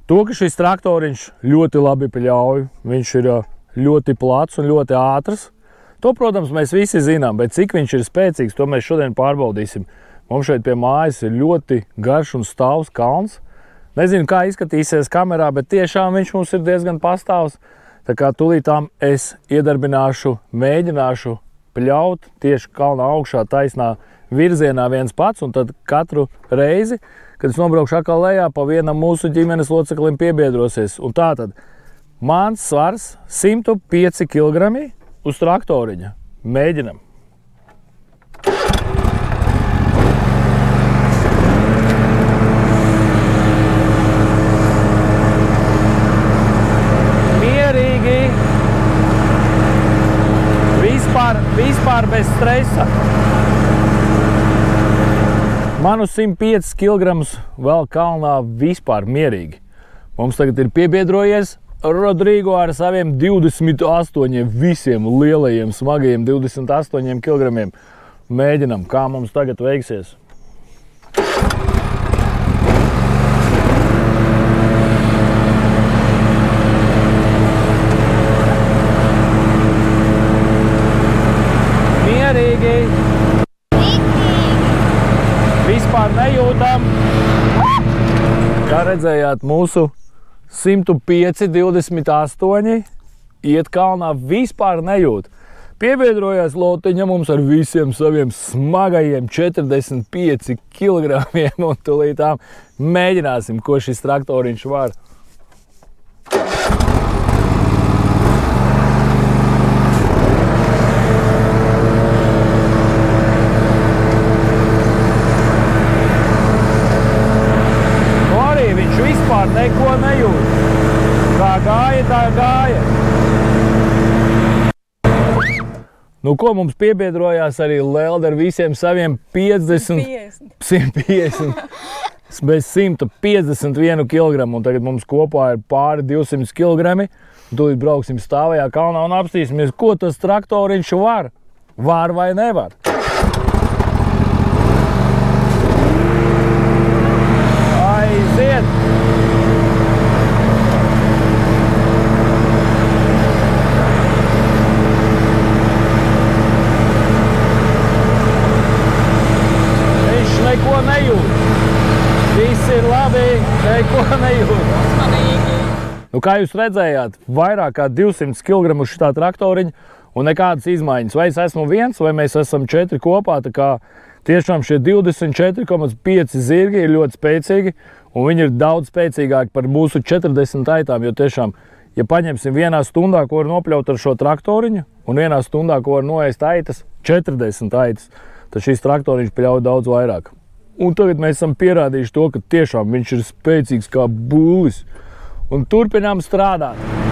To, ka šis traktoriņš ļoti labi pļauj, viņš ir ļoti plats un ļoti ātrs. To, protams, mēs visi zinām, bet cik viņš ir spēcīgs, to mēs šodien pārbaudīsim. Mums šeit pie mājas ir ļoti garš un stāvs kalns. Nezinu, kā izskatīsies kamerā, bet tiešām viņš mums ir diezgan pastāvs. Tā kā tūlītām es iedarbināšu, mēģināšu pļaut tieši kalna augšā taisnā virzienā viens pats, un tad katru reizi, kad es nobraukšu atkal lejā, pa vienam mūsu ģimenes loceklim piebiedrosies. Un tātad mans svars 105 kg uz traktoriņa. Mēģinam. Mierīgi. Vispār bez stresa. Man uz 105 kg vēl kalnā vispār mierīgi. Mums tagad ir piebiedrojies Rodrigo ar saviem 28 visiem lielajiem, smagajiem 28 kg. Mēģinam, kā mums tagad veiksies. Mierīgi. Vispār nejūtam. Kā redzējāt, mūsu 105, 28 iet kalnā vispār nejūt. Piebiedrojās lotiņa mums ar visiem saviem smagajiem 45 kg un tūlītām mēģināsim, ko šis traktoriņš var. Neko nejūt. Kā gāja, tā gāja. Nu, ko mums piebiedrojās arī Lelde ar visiem saviem 150, bez 151 kg. Un tagad mums kopā ir pāri 200 kg. Tūlīt brauksim stāvajā kalnā un apstīsimies, ko tas traktoriņš var. Var vai nevar. Aiziet! Neko nejūt. Viss ir labi, neko nejūt. Nu, kā jūs redzējāt, vairāk kā 200 kg uz šitā traktoriņa un nekādas izmaiņas. Vai es esmu viens, vai mēs esam 4 kopā, tā kā tiešām šie 24,5 zirgi ir ļoti spēcīgi, un viņi ir daudz spēcīgāki par mūsu 40 aitām, jo tiešām, ja paņemsim vienā stundā, ko var nopļaut ar šo traktoriņu, un vienā stundā, ko var noēst aitas, 40 aitas, tad šīs traktoriņš pļauj daudz vairāk. Un tagad mēs esam pierādījuši to, ka tiešām viņš ir spēcīgs kā būlis. Un turpinām strādāt.